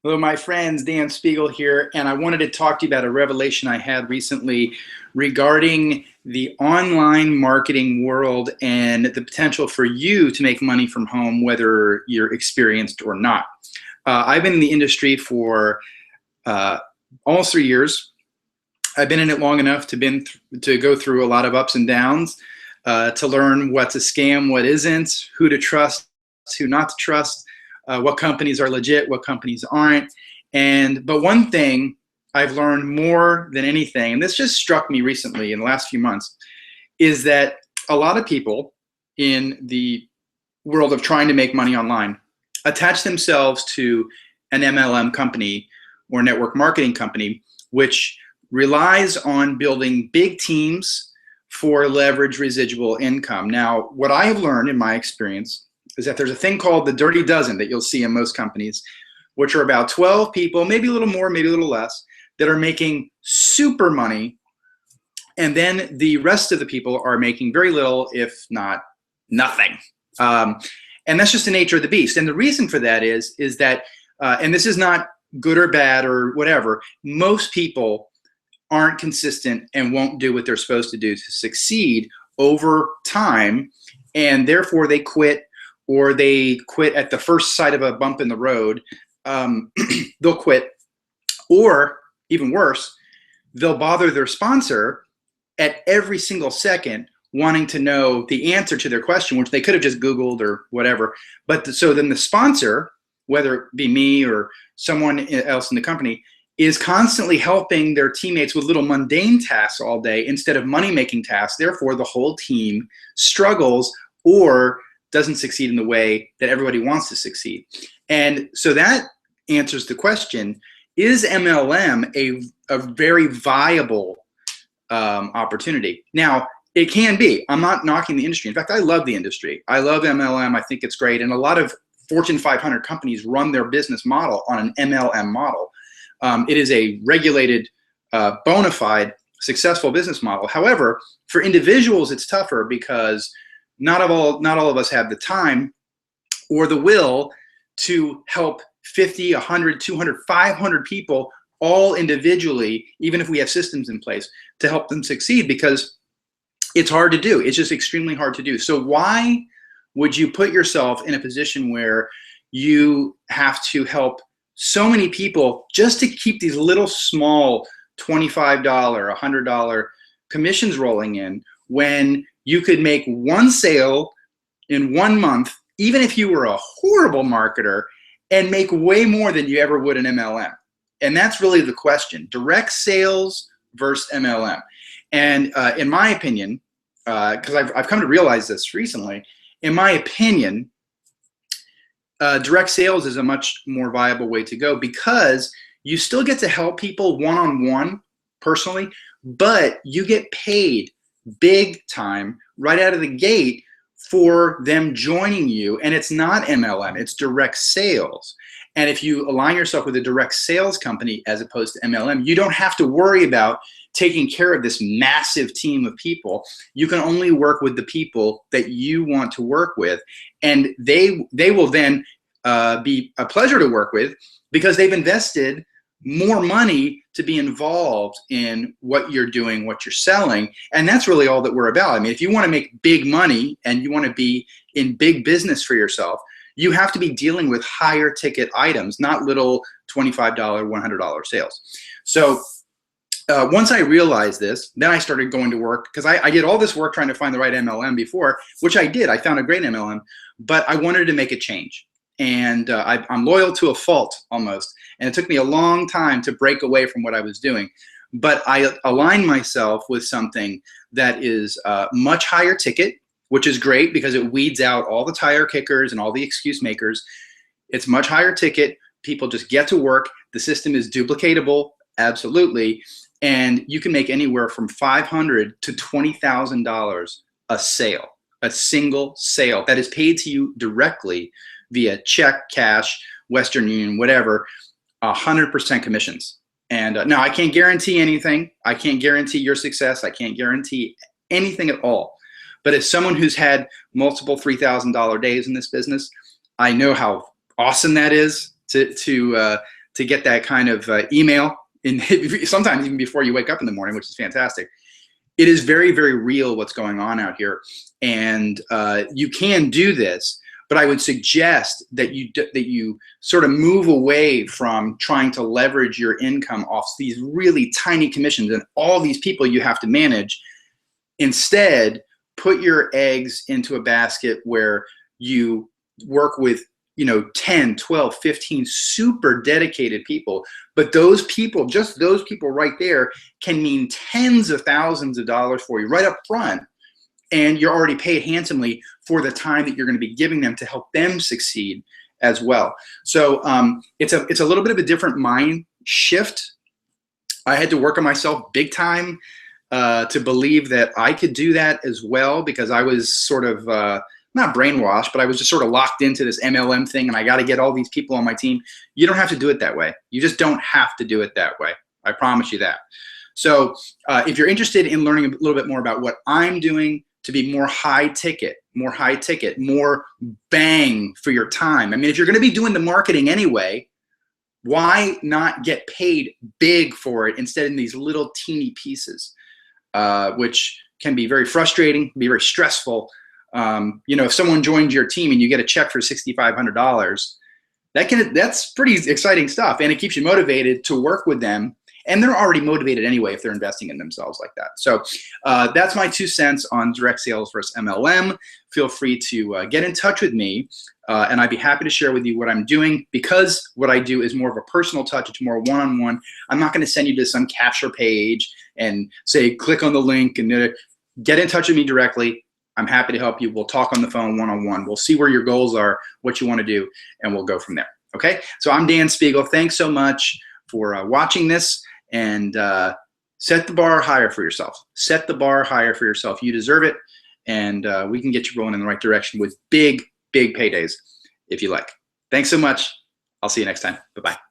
Hello, my friends. Dan Spiegel here, and I wanted to talk to you about a revelation I had recently regarding the online marketing world and the potential for you to make money from home, whether you're experienced or not. I've been in the industry for almost 3 years. I've been in it long enough to go through a lot of ups and downs, to learn what's a scam, what isn't, who to trust, who not to trust, what companies are legit, what companies aren't. But one thing I've learned more than anything, and this just struck me recently in the last few months, is that a lot of people in the world of trying to make money online attach themselves to an MLM company or network marketing company, which relies on building big teams for leverage residual income. Now, what I have learned in my experience is that there's a thing called the dirty dozen that you'll see in most companies, which are about 12 people, maybe a little more, maybe a little less, that are making super money. And then the rest of the people are making very little, if not nothing. And that's just the nature of the beast. And the reason for that is that, and this is not good or bad or whatever, most people aren't consistent and won't do what they're supposed to do to succeed over time. And therefore they quit, or they quit at the first sight of a bump in the road. They'll quit, or even worse, they'll bother their sponsor at every single second wanting to know the answer to their question, which they could have just Googled or whatever. So then the sponsor, whether it be me or someone else in the company, is constantly helping their teammates with little mundane tasks all day instead of money-making tasks. Therefore, the whole team struggles or doesn't succeed in the way that everybody wants to succeed. And so that answers the question, is MLM a very viable opportunity? Now, it can be. I'm not knocking the industry. In fact, I love the industry. I love MLM. I think it's great. And a lot of Fortune 500 companies run their business model on an MLM model. It is a regulated, bona fide, successful business model. However, for individuals, it's tougher because not all of us have the time or the will to help 50, 100, 200, 500 people all individually, even if we have systems in place to help them succeed, because it's hard to do. It's just extremely hard to do. So why would you put yourself in a position where you have to help so many people just to keep these little small $25, $100 commissions rolling in, when you could make one sale in 1 month, even if you were a horrible marketer, and make way more than you ever would in MLM? And that's really the question: direct sales versus MLM. And in my opinion, because I've come to realize this recently, in my opinion, direct sales is a much more viable way to go, because you still get to help people one-on-one personally, but you get paid big time right out of the gate for them joining you. And it's not MLM, it's direct sales. And if you align yourself with a direct sales company as opposed to MLM, you don't have to worry about taking care of this massive team of people. You can only work with the people that you want to work with, and they will then be a pleasure to work with, because they've invested more money to be involved in what you're doing, what you're selling. And that's really all that we're about. I mean, if you want to make big money and you want to be in big business for yourself, you have to be dealing with higher ticket items, not little $25, $100 sales. So once I realized this, then I started going to work, because I did all this work trying to find the right MLM before, which I did. I found a great MLM, but I wanted to make a change. And I'm loyal to a fault almost. And it took me a long time to break away from what I was doing. But I aligned myself with something that is much higher ticket, which is great because it weeds out all the tire kickers and all the excuse makers. It's much higher ticket. People just get to work. The system is duplicatable, absolutely. And you can make anywhere from $500 to $20,000 a sale, a single sale that is paid to you directly via check, cash, Western Union, whatever, 100% commissions. And now I can't guarantee anything. I can't guarantee your success. I can't guarantee anything at all. But as someone who's had multiple $3,000 days in this business, I know how awesome that is to to get that kind of email, sometimes even before you wake up in the morning, which is fantastic. It is very, very real what's going on out here. And you can do this, but I would suggest that you sort of move away from trying to leverage your income off these really tiny commissions and all these people you have to manage. Instead, put your eggs into a basket where you work with 10, 12, 15 super dedicated people. But those people, just those people right there, can mean tens of thousands of dollars for you right up front. And you're already paid handsomely for the time that you're going to be giving them to help them succeed as well. So it's a little bit of a different mind shift. I had to work on myself big time to believe that I could do that as well, because I was sort of not brainwashed, but I was just sort of locked into this MLM thing, and I got to get all these people on my team. You don't have to do it that way. You just don't have to do it that way. I promise you that. So if you're interested in learning a little bit more about what I'm doing to be more high ticket, more bang for your time. I mean, if you're going to be doing the marketing anyway, why not get paid big for it instead in these little teeny pieces, which can be very frustrating, be very stressful. If someone joins your team and you get a check for $6,500, that's pretty exciting stuff, and it keeps you motivated to work with them. And they're already motivated anyway if they're investing in themselves like that. So that's my 2 cents on direct sales versus MLM. Feel free to get in touch with me, and I'd be happy to share with you what I'm doing, because what I do is more of a personal touch. It's more one-on-one. I'm not going to send you to some capture page and say, click on the link, and get in touch with me directly. I'm happy to help you. We'll talk on the phone one-on-one. We'll see where your goals are, what you want to do, and we'll go from there. Okay? So I'm Dan Spiegel. Thanks so much for watching this. And set the bar higher for yourself. Set the bar higher for yourself. You deserve it. And we can get you rolling in the right direction with big, big paydays if you like. Thanks so much. I'll see you next time. Bye-bye.